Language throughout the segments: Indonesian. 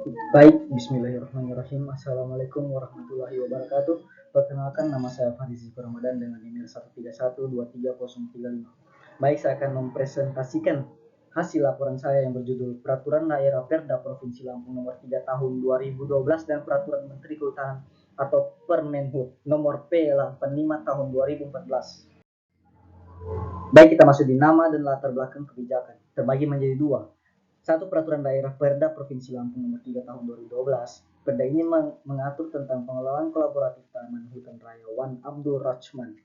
Baik, bismillahirrahmanirrahim. Assalamualaikum warahmatullahi wabarakatuh. Perkenalkan, nama saya Farizi Ramadan dengan email 131230335. Baik, saya akan mempresentasikan hasil laporan saya yang berjudul Peraturan Daerah Perda Provinsi Lampung Nomor 3 Tahun 2012 dan Peraturan Menteri Kehutanan atau Permenhub Nomor P85 Tahun 2014. Baik, kita masuk di nama dan latar belakang kebijakan. Terbagi menjadi dua. Satu, Peraturan Daerah Perda Provinsi Lampung Nomor 3 Tahun 2012. Perda ini mengatur tentang pengelolaan kolaboratif Taman Hutan Raya Wan Abdul Rachman.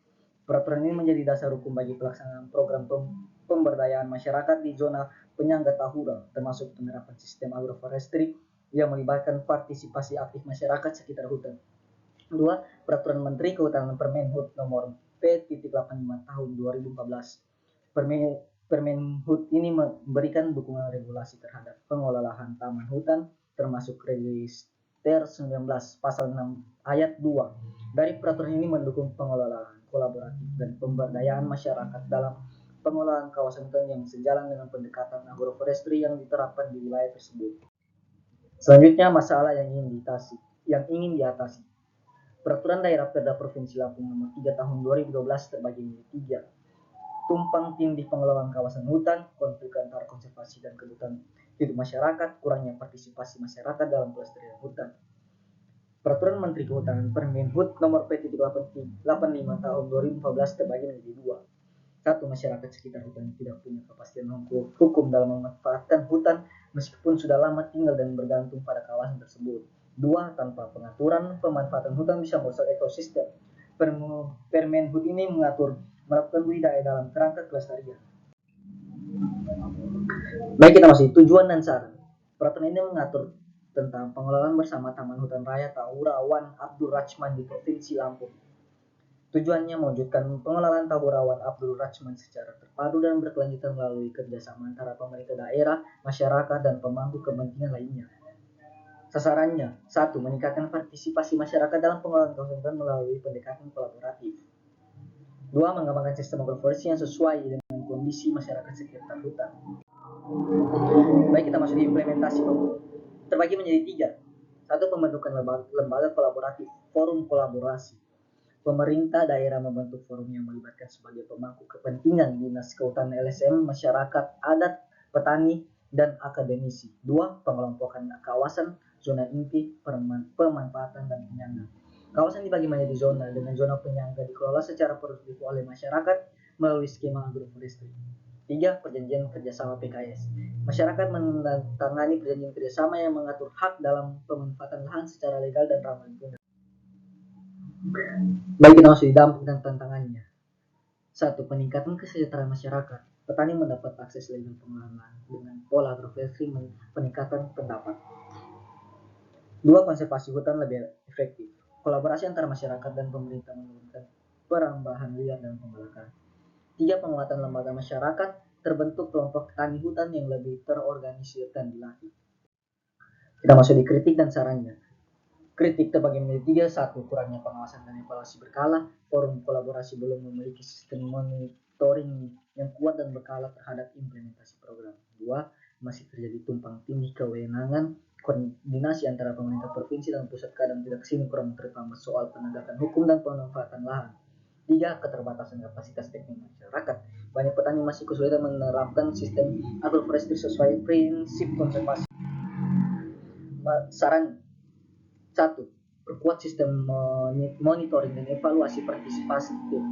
Peraturan ini menjadi dasar hukum bagi pelaksanaan program pemberdayaan masyarakat di zona penyangga Tahura, termasuk penerapan sistem agroforestry yang melibatkan partisipasi aktif masyarakat sekitar hutan. Dua, Peraturan Menteri Kehutanan Permenhub Nomor P.85 Tahun 2014. Permenhub ini memberikan dukungan regulasi terhadap pengelolaan taman hutan, termasuk Register 19 Pasal 6 Ayat 2. Dari peraturan ini mendukung pengelolaan kolaboratif dan pemberdayaan masyarakat dalam pengelolaan kawasan hutan yang sejalan dengan pendekatan agroforestry yang diterapkan di wilayah tersebut. Selanjutnya, masalah yang ingin diatasi. Peraturan Daerah Perda Provinsi Lampung Nomor 3 Tahun 2012 terbagi menjadi tiga. Tumpang tindih pengelolaan kawasan hutan, konflik antara konservasi dan kebutuhan hidup masyarakat, kurangnya partisipasi masyarakat dalam pelestarian hutan. Peraturan Menteri Kehutanan Permenhub Nomor P.85 Tahun 2014 terbagi menjadi dua. Satu, masyarakat sekitar hutan tidak punya kepastian hukum dalam memanfaatkan hutan meskipun sudah lama tinggal dan bergantung pada kawasan tersebut. Dua, tanpa pengaturan pemanfaatan hutan bisa merusak ekosistem. Permenhub ini mengatur melakukan budidaya dalam kerangka kelestarian. Baik, kita masih tujuan dan saran. Peraturan ini mengatur tentang pengelolaan bersama Taman Hutan Raya Tahura Wan Abdul Rachman di Provinsi Lampung. Tujuannya mewujudkan pengelolaan Tahura Wan Abdul Rachman secara terpadu dan berkelanjutan melalui kerjasama antara pemerintah daerah, masyarakat, dan pemangku kepentingan lainnya. Sasarannya, satu, meningkatkan partisipasi masyarakat dalam pengelolaan kawasan hutan melalui pendekatan kolaboratif. Dua, mengembangkan sistem agroforestry yang sesuai dengan kondisi masyarakat sekitar hutan. Baik, kita masuk di implementasi. Terbagi menjadi tiga. Satu, pembentukan lembaga kolaboratif, forum kolaborasi. Pemerintah daerah membentuk forum yang melibatkan sebagai pemangku kepentingan dinas kehutanan LSM, masyarakat adat, petani, dan akademisi. Dua, pengelompokan kawasan, zona inti, pemanfaatan, dan penyangga. Kawasan dibagi menjadi zona, dengan zona penyangga dikelola secara produktif oleh masyarakat melalui skema agroforestry. Tiga, perjanjian kerjasama PKS. Masyarakat menandatangani perjanjian kerjasama yang mengatur hak dalam pemanfaatan lahan secara legal dan ramah lingkungan. Baik, kita masuk di dampak dan tantangannya. Satu, peningkatan kesejahteraan masyarakat. Petani mendapat akses legal pengelolaan lahan dengan pola agroforestry, peningkatan pendapat. Dua, konservasi hutan lebih efektif. Kolaborasi antara masyarakat dan pemerintah menurunkan perambahan liar dan pembakaran. Tiga, penguatan lembaga masyarakat, terbentuk kelompok tani hutan yang lebih terorganisir dan dilatih. Kita masuk di kritik dan sarannya. Kritik terbagi menjadi tiga. Satu, kurangnya pengawasan dan evaluasi berkala. Forum kolaborasi belum memiliki sistem monitoring yang kuat dan berkala terhadap implementasi program. Dua, masih terjadi tumpang tindih kewenangan, koordinasi antara pemerintah provinsi dan pusat kadang tidak sinkron, terutama soal penegakan hukum dan pemanfaatan lahan. Tiga, keterbatasan kapasitas teknik masyarakat. Banyak petani masih kesulitan menerapkan sistem agroforestry sesuai prinsip konservasi. Saran satu, perkuat sistem monitoring dan evaluasi partisipasi tim.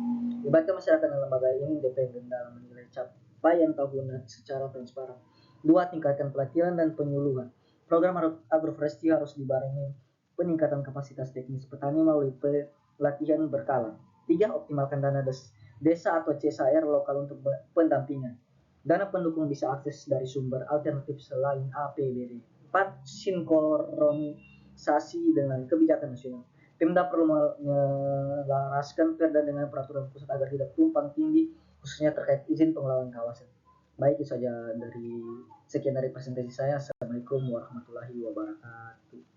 Libatkan masyarakat dan lembaga ini independen dalam menilai capaian tahunan secara transparan. Dua, tingkatkan pelatihan dan penyuluhan. Program agroforestry harus dibarengi peningkatan kapasitas teknis petani melalui pelatihan berkala. Tiga, optimalkan dana desa atau CSR lokal untuk pendampingan. Dana pendukung bisa akses dari sumber alternatif selain APBD. Empat, sinkronisasi dengan kebijakan nasional. Pemda perlu menyelaraskan perda dengan peraturan pusat agar tidak tumpang tindih, khususnya terkait izin pengelolaan kawasan. Baik, itu saja sekian dari presentasi saya. Assalamualaikum warahmatullahi wabarakatuh.